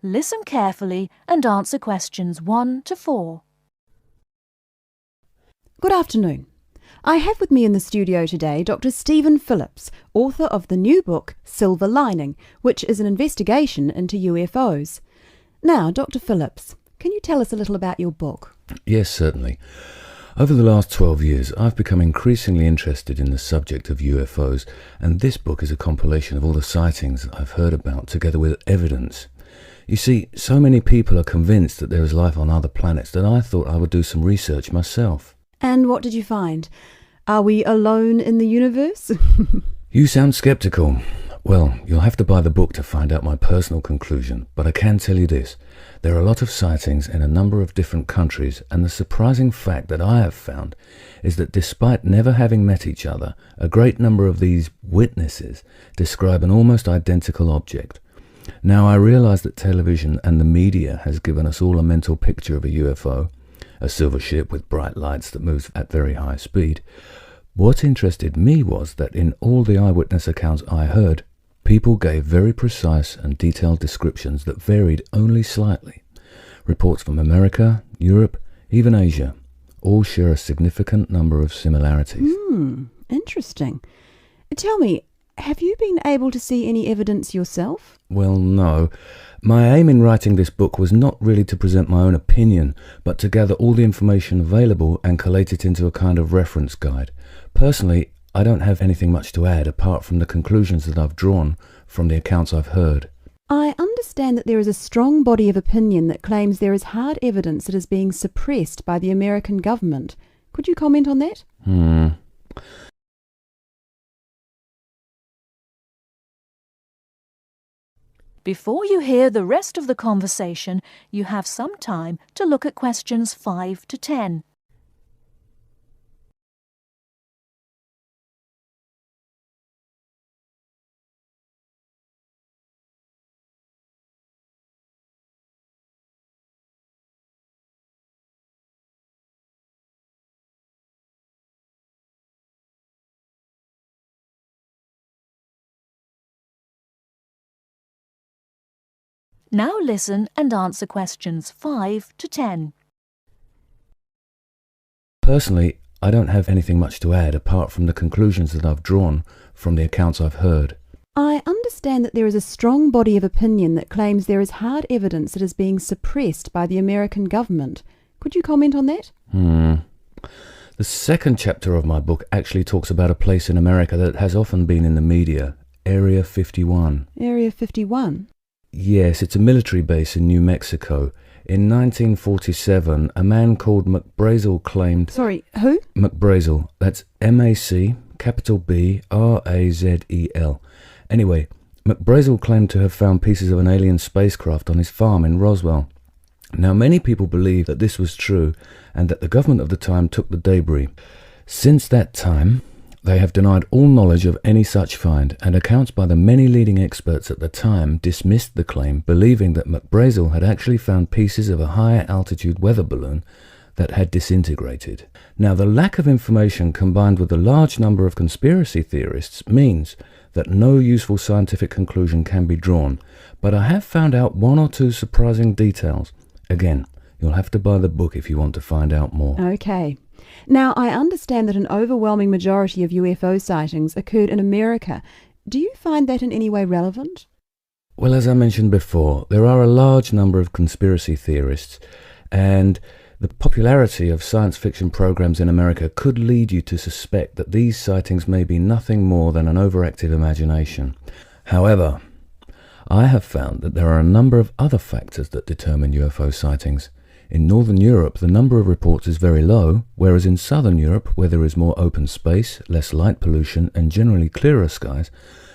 Listen carefully and answer questions 1 to 4. Good afternoon. I have with me in the studio today Dr. Stephen Phillips, author of the new book Silver Lining, which is an investigation into UFOs. Now, Dr. Phillips, can you tell us a little about your book? Yes, certainly. Over the last 12 years, I've become increasingly interested in the subject of UFOs, and this book is a compilation of all the sightings I've heard about, together with evidence. You see, so many people are convinced that there is life on other planets that I thought I would do some research myself. And what did you find? Are we alone in the universe? You sound skeptical. Well, you'll have to buy the book to find out my personal conclusion, but I can tell you this. There are a lot of sightings in a number of different countries, and the surprising fact that I have found is that despite never having met each other, a great number of these witnesses describe an almost identical object. Now, I realize that television and the media has given us all a mental picture of a UFO, a silver ship with bright lights that moves at very high speed. What interested me was that in all the eyewitness accounts I heard, people gave very precise and detailed descriptions that varied only slightly. Reports from America, Europe, even Asia, all share a significant number of similarities. Interesting. Tell me, have you been able to see any evidence yourself? Well, no. My aim in writing this book was not really to present my own opinion, but to gather all the information available and collate it into a kind of reference guide. Personally, I don't have anything much to add apart from the conclusions that I've drawn from the accounts I've heard. I understand that there is a strong body of opinion that claims there is hard evidence that is being suppressed by the American government. Could you comment on that? Before you hear the rest of the conversation, you have some time to look at questions 5 to 10. Now listen and answer questions 5 to 10. Personally, I don't have anything much to add apart from the conclusions that I've drawn from the accounts I've heard. I understand that there is a strong body of opinion that claims there is hard evidence that is being suppressed by the American government. Could you comment on that? The second chapter of my book actually talks about a place in America that has often been in the media, Area 51. Area 51? Yes, it's a military base in New Mexico. In 1947, a man called McBrazel claimed... Sorry, who? McBrazel. That's M-A-C, capital B, R-A-Z-E-L. Anyway, McBrazel claimed to have found pieces of an alien spacecraft on his farm in Roswell. Now, many people believe that this was true and that the government of the time took the debris. Since that time, they have denied all knowledge of any such find, and accounts by the many leading experts at the time dismissed the claim, believing that McBrazel had actually found pieces of a higher altitude weather balloon that had disintegrated. Now, the lack of information combined with the large number of conspiracy theorists means that no useful scientific conclusion can be drawn, but I have found out one or two surprising details. Again, you'll have to buy the book if you want to find out more. Okay. Now, I understand that an overwhelming majority of UFO sightings occurred in America. Do you find that in any way relevant? Well, as I mentioned before, there are a large number of conspiracy theorists, and the popularity of science fiction programs in America could lead you to suspect that these sightings may be nothing more than an overactive imagination. However, I have found that there are a number of other factors that determine UFO sightings. In Northern Europe, the number of reports is very low, whereas in Southern Europe, where there is more open space, less light pollution, and generally clearer skies,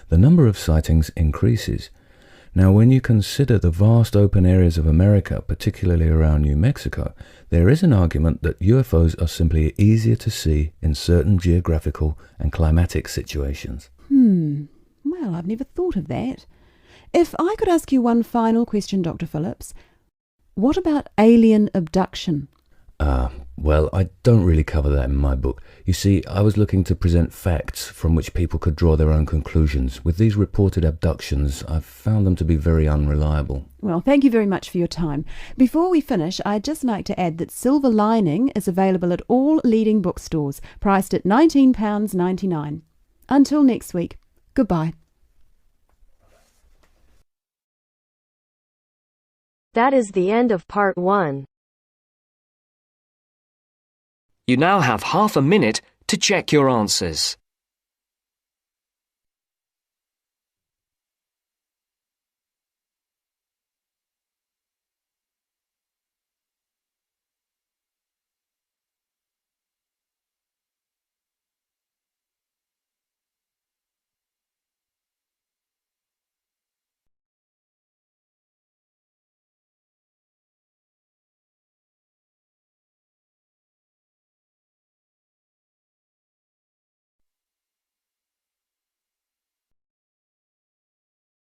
the number of sightings increases. Now, when you consider the vast open areas of America, particularly around New Mexico, there is an argument that UFOs are simply easier to see in certain geographical and climatic situations. Well, I've never thought of that. If I could ask you one final question, Dr. Phillips, what about alien abduction? Well, I don't really cover that in my book. You see, I was looking to present facts from which people could draw their own conclusions. With these reported abductions, I've found them to be very unreliable. Well, thank you very much for your time. Before we finish, I'd just like to add that Silver Lining is available at all leading bookstores, priced at £19.99. Until next week, goodbye. That is the end of part 1. You now have half a minute to check your answers.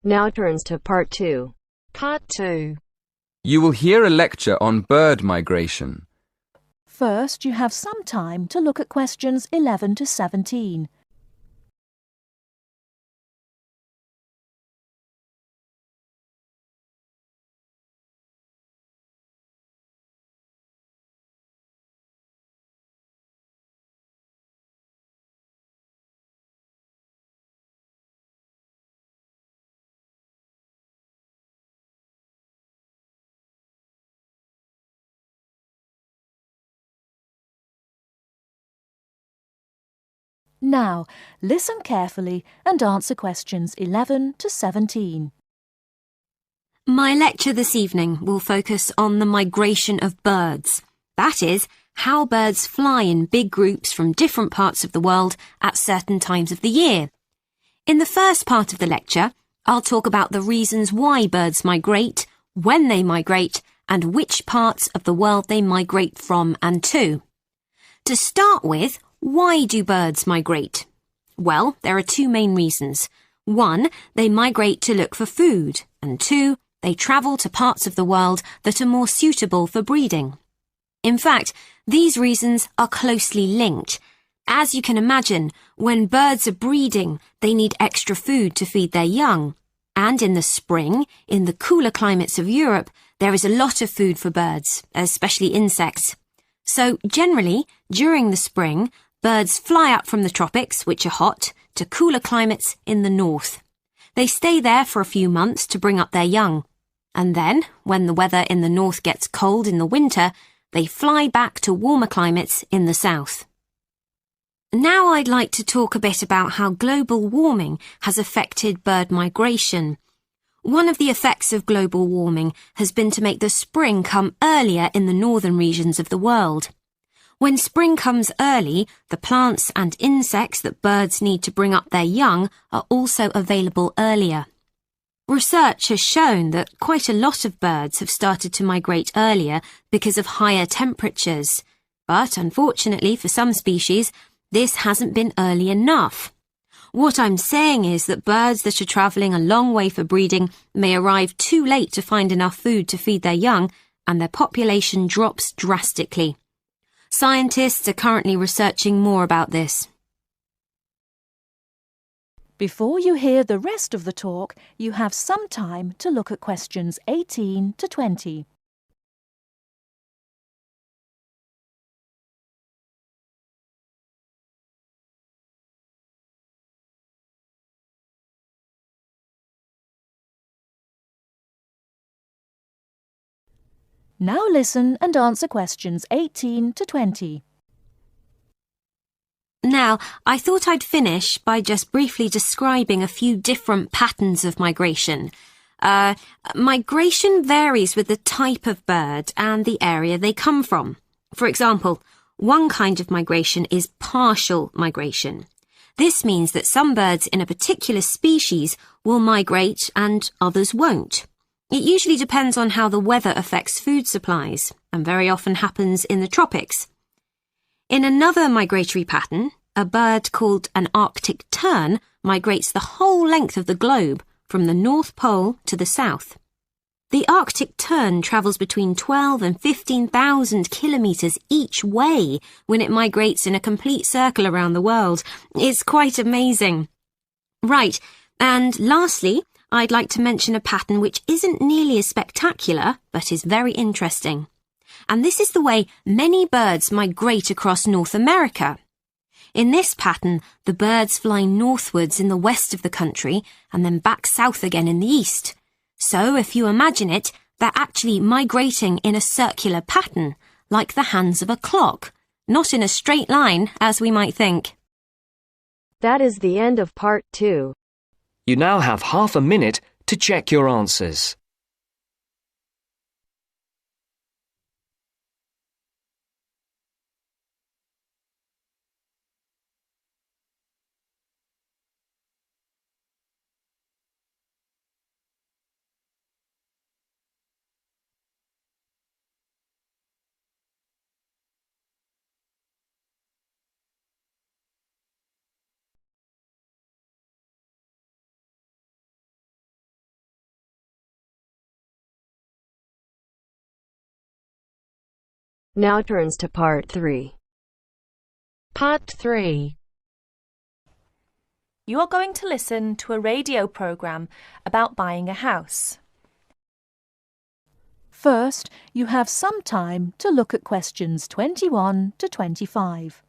Now turns to part 2. Part 2. You will hear a lecture on bird migration. First, you have some time to look at questions 11 to 17. Now, listen carefully and answer questions 11 to 17. My lecture this evening will focus on the migration of birds. That is, how birds fly in big groups from different parts of the world at certain times of the year. In the first part of the lecture, I'll talk about the reasons why birds migrate, when they migrate, and which parts of the world they migrate from and to. To start with, why do birds migrate? Well, there are two main reasons. 1, they migrate to look for food, and 2, they travel to parts of the world that are more suitable for breeding. In fact, these reasons are closely linked. As you can imagine, when birds are breeding, they need extra food to feed their young. And in the spring, in the cooler climates of Europe, there is a lot of food for birds, especially insects. So generally, during the spring, birds fly up from the tropics, which are hot, to cooler climates in the north. They stay there for a few months to bring up their young. And then, when the weather in the north gets cold in the winter, they fly back to warmer climates in the south. Now I'd like to talk a bit about how global warming has affected bird migration. One of the effects of global warming has been to make the spring come earlier in the northern regions of the world. When spring comes early, the plants and insects that birds need to bring up their young are also available earlier. Research has shown that quite a lot of birds have started to migrate earlier because of higher temperatures. But unfortunately for some species, this hasn't been early enough. What I'm saying is that birds that are travelling a long way for breeding may arrive too late to find enough food to feed their young, and their population drops drastically. Scientists are currently researching more about this. Before you hear the rest of the talk, you have some time to look at questions 18 to 20. Now listen and answer questions 18 to 20. Now, I thought I'd finish by just briefly describing a few different patterns of migration. Migration varies with the type of bird and the area they come from. For example, one kind of migration is partial migration. This means that some birds in a particular species will migrate and others won't. It usually depends on how the weather affects food supplies, and very often happens in the tropics. In another migratory pattern, a bird called an Arctic tern migrates the whole length of the globe, from the North Pole to the south. The Arctic tern travels between 12 and 15,000 kilometres each way when it migrates in a complete circle around the world. It's quite amazing. Right, and lastly, I'd like to mention a pattern which isn't nearly as spectacular, but is very interesting. And this is the way many birds migrate across North America. In this pattern, the birds fly northwards in the west of the country and then back south again in the east. So, if you imagine it, they're actually migrating in a circular pattern, like the hands of a clock, not in a straight line, as we might think. That is the end of part 2. You now have half a minute to check your answers. Now turns to part 3. Part 3. You are going to listen to a radio programme about buying a house. First, you have some time to look at questions 21 to 25.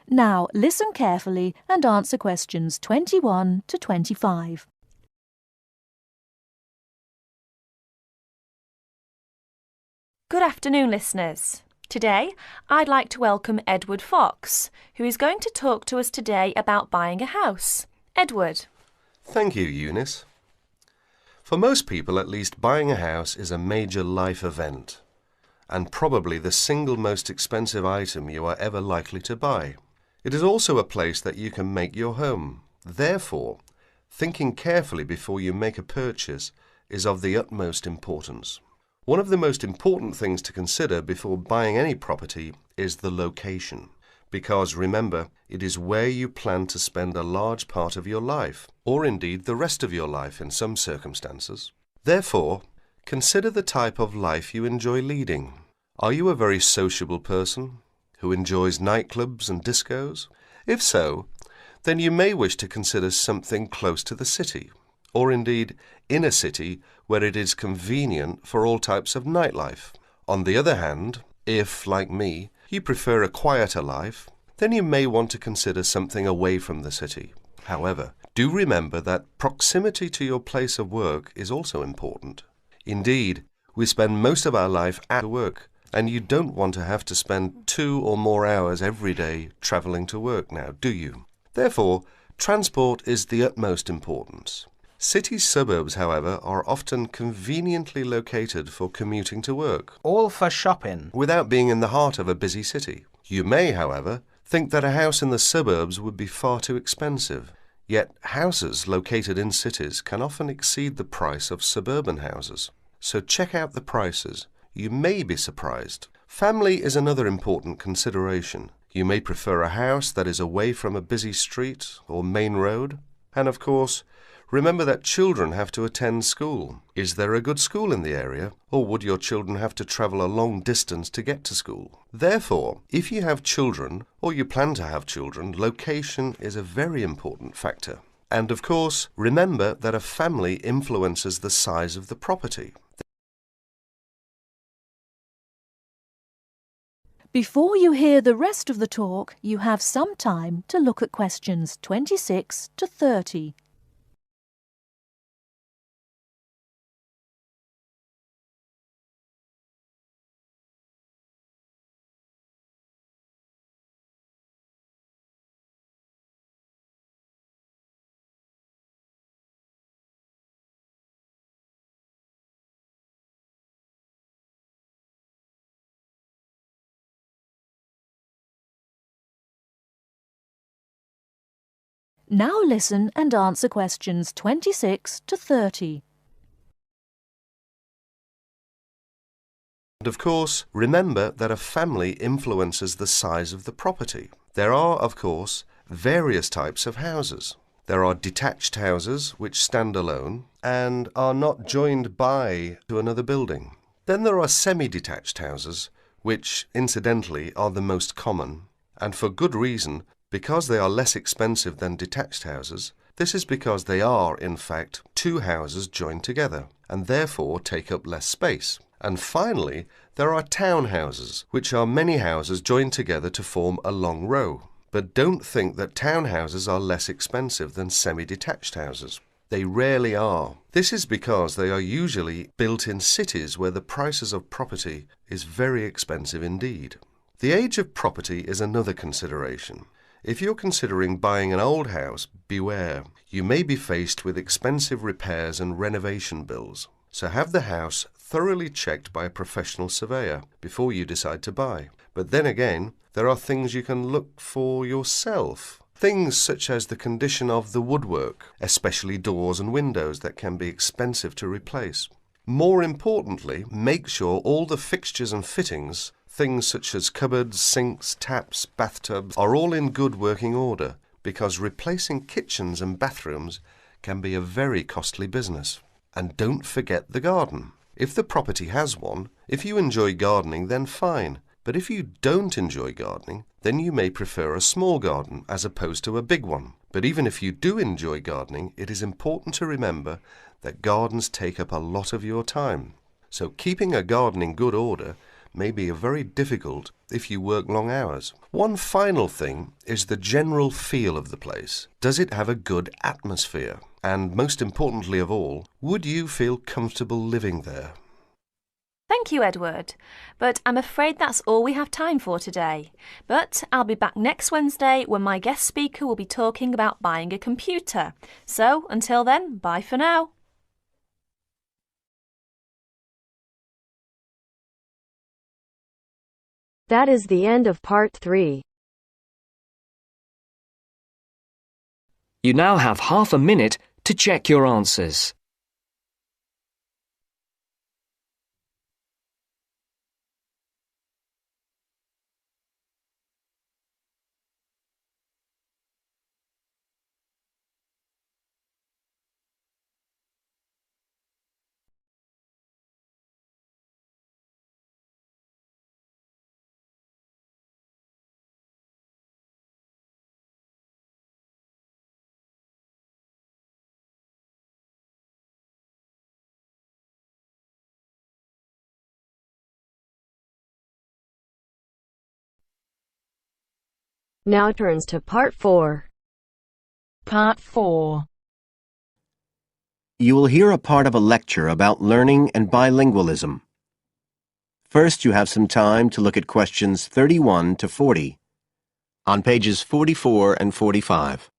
Now, listen carefully and answer questions 21 to 25. Good afternoon, listeners. Today, I'd like to welcome Edward Fox, who is going to talk to us today about buying a house. Edward. Thank you, Eunice. For most people, at least, buying a house is a major life event, and probably the single most expensive item you are ever likely to buy. It is also a place that you can make your home. Therefore, thinking carefully before you make a purchase is of the utmost importance. One of the most important things to consider before buying any property is the location, because remember, it is where you plan to spend a large part of your life, or indeed the rest of your life in some circumstances. Therefore, consider the type of life you enjoy leading. Are you a very sociable person who enjoys nightclubs and discos? If so, then you may wish to consider something close to the city, or indeed in a city where it is convenient for all types of nightlife. On the other hand, if, like me, you prefer a quieter life, then you may want to consider something away from the city. However, do remember that proximity to your place of work is also important. Indeed, we spend most of our life at work, and you don't want to have to spend 2 or more hours every day travelling to work now, do you? Therefore, transport is the utmost importance. City suburbs, however, are often conveniently located for commuting to work, all for shopping, without being in the heart of a busy city. You may, however, think that a house in the suburbs would be far too expensive. Yet houses located in cities can often exceed the price of suburban houses. So check out the prices. You may be surprised. Family is another important consideration. You may prefer a house that is away from a busy street or main road. And of course, remember that children have to attend school. Is there a good school in the area, or would your children have to travel a long distance to get to school? Therefore, if you have children, or you plan to have children, location is a very important factor. And of course, remember that a family influences the size of the property. Before you hear the rest of the talk, you have some time to look at questions 26 to 30. Now listen and answer questions 26 to 30. And of course, remember that a family influences the size of the property. There are, of course, various types of houses. There are detached houses which stand alone and are not joined by to another building. Then there are semi-detached houses, which, incidentally, are the most common, and for good reason, because they are less expensive than detached houses. This is because they are, in fact, two houses joined together, and therefore take up less space. And finally, there are townhouses, which are many houses joined together to form a long row. But don't think that townhouses are less expensive than semi-detached houses. They rarely are. This is because they are usually built in cities where the prices of property is very expensive indeed. The age of property is another consideration. If you're considering buying an old house, beware. You may be faced with expensive repairs and renovation bills. So have the house thoroughly checked by a professional surveyor before you decide to buy. But then again, there are things you can look for yourself. Things such as the condition of the woodwork, especially doors and windows that can be expensive to replace. More importantly, make sure all the fixtures and fittings, things such as cupboards, sinks, taps, bathtubs, are all in good working order, because replacing kitchens and bathrooms can be a very costly business. And don't forget the garden. If the property has one, if you enjoy gardening, then fine. But if you don't enjoy gardening, then you may prefer a small garden as opposed to a big one. But even if you do enjoy gardening, it is important to remember that gardens take up a lot of your time. So keeping a garden in good order may be very difficult if you work long hours. One final thing is the general feel of the place. Does it have a good atmosphere? And most importantly of all, would you feel comfortable living there? Thank you, Edward. But I'm afraid that's all we have time for today. But I'll be back next Wednesday when my guest speaker will be talking about buying a computer. So until then, bye for now. That is the end of part 3. You now have half a minute to check your answers. Now turns to part 4. Part 4. You will hear a part of a lecture about learning and bilingualism. First, you have some time to look at questions 31 to 40 on pages 44 and 45.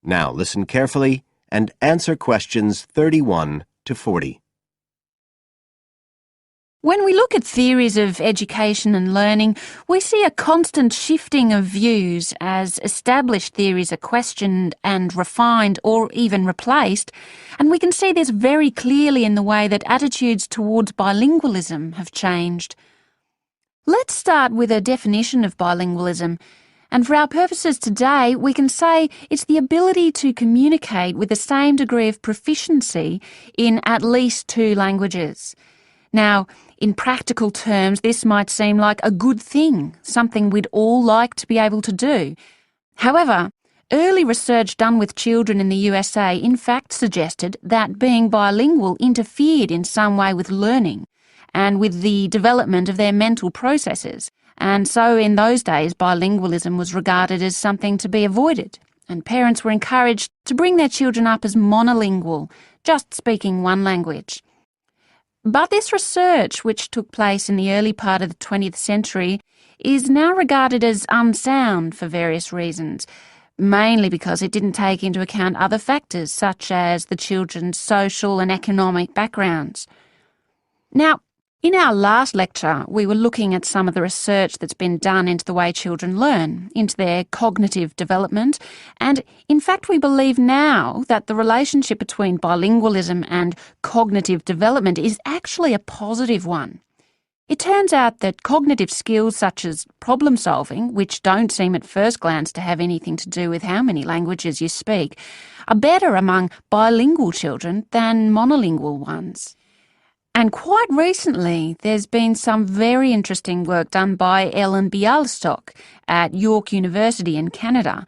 Now listen carefully and answer questions 31 to 40. When we look at theories of education and learning, we see a constant shifting of views as established theories are questioned and refined or even replaced, and we can see this very clearly in the way that attitudes towards bilingualism have changed. Let's start with a definition of bilingualism. And for our purposes today, we can say it's the ability to communicate with the same degree of proficiency in at least 2 languages. Now, in practical terms, this might seem like a good thing, something we'd all like to be able to do. However, Early research done with children in the USA in fact suggested that being bilingual interfered in some way with learning and with the development of their mental processes, and so in those days bilingualism was regarded as something to be avoided, and parents were encouraged to bring their children up as monolingual, just speaking one language. But this research, which took place in the early part of the 20th century, is now regarded as unsound for various reasons, mainly because it didn't take into account other factors such as the children's social and economic backgrounds. Now, in our last lecture, we were looking at some of the research that's been done into the way children learn, into their cognitive development, and in fact we believe now that the relationship between bilingualism and cognitive development is actually a positive one. It turns out that cognitive skills such as problem solving, which don't seem at first glance to have anything to do with how many languages you speak, are better among bilingual children than monolingual ones. And quite recently, there's been some very interesting work done by Ellen Bialystok at York University in Canada.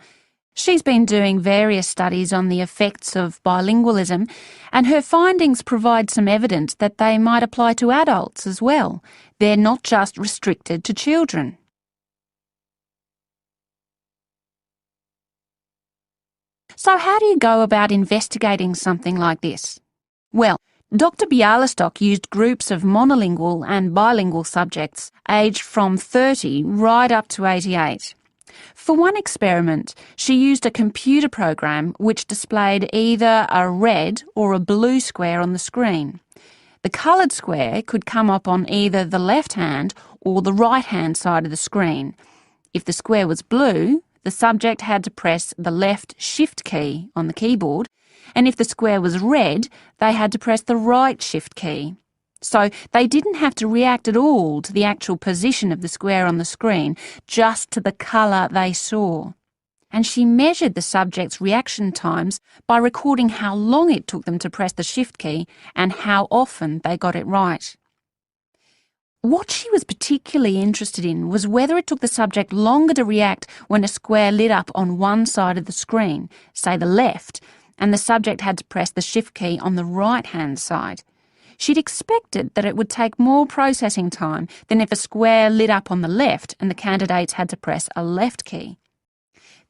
She's been doing various studies on the effects of bilingualism, and her findings provide some evidence that they might apply to adults as well. They're not just restricted to children. So how do you go about investigating something like this? Well, Dr. Bialystok used groups of monolingual and bilingual subjects aged from 30 right up to 88. For one experiment, she used a computer program which displayed either a red or a blue square on the screen. The coloured square could come up on either the left-hand or the right-hand side of the screen. If the square was blue, the subject had to press the left Shift key on the keyboard, and if the square was red, they had to press the right Shift key. So they didn't have to react at all to the actual position of the square on the screen, just to the colour they saw. And she measured the subject's reaction times by recording how long it took them to press the Shift key and how often they got it right. What she was particularly interested in was whether it took the subject longer to react when a square lit up on one side of the screen, say the left, and the subject had to press the Shift key on the right-hand side. She'd expected that it would take more processing time than if a square lit up on the left and the candidates had to press a left key.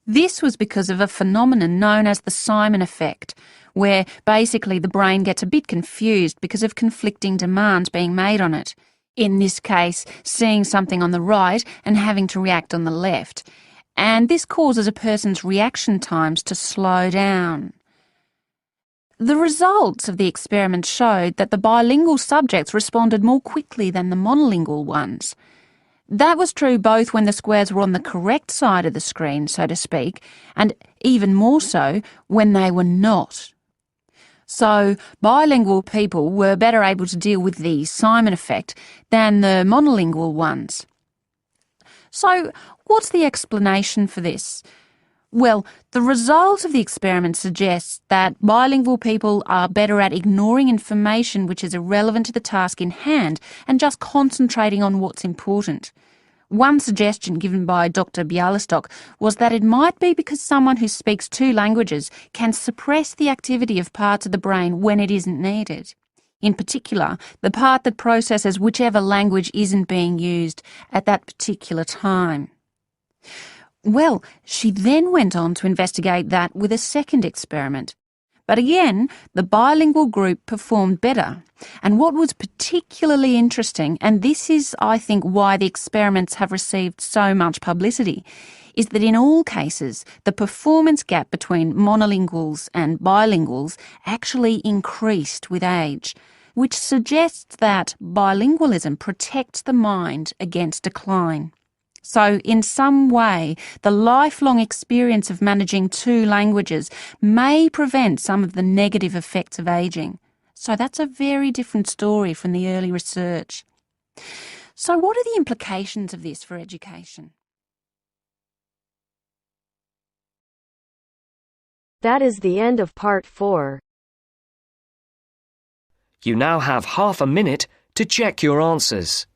This was because of a phenomenon known as the Simon effect, where basically the brain gets a bit confused because of conflicting demands being made on it. In this case, seeing something on the right and having to react on the left. And this causes a person's reaction times to slow down. The results of the experiment showed that the bilingual subjects responded more quickly than the monolingual ones. That was true both when the squares were on the correct side of the screen, so to speak, and even more so when they were not. So bilingual people were better able to deal with the Simon effect than the monolingual ones. So what's the explanation for this? Well, the result of the experiment suggests that bilingual people are better at ignoring information which is irrelevant to the task in hand and just concentrating on what's important. One suggestion given by Dr. Bialystok was that it might be because someone who speaks two languages can suppress the activity of parts of the brain when it isn't needed. In particular, the part that processes whichever language isn't being used at that particular time. Well, she then went on to investigate that with a second experiment. But again, the bilingual group performed better. And what was particularly interesting, and this is, I think, why the experiments have received so much publicity, is that in all cases, the performance gap between monolinguals and bilinguals actually increased with age, which suggests that bilingualism protects the mind against decline. So, in some way, the lifelong experience of managing two languages may prevent some of the negative effects of ageing. So that's a very different story from the early research. So what are the implications of this for education? That is the end of part 4. You now have half a minute to check your answers.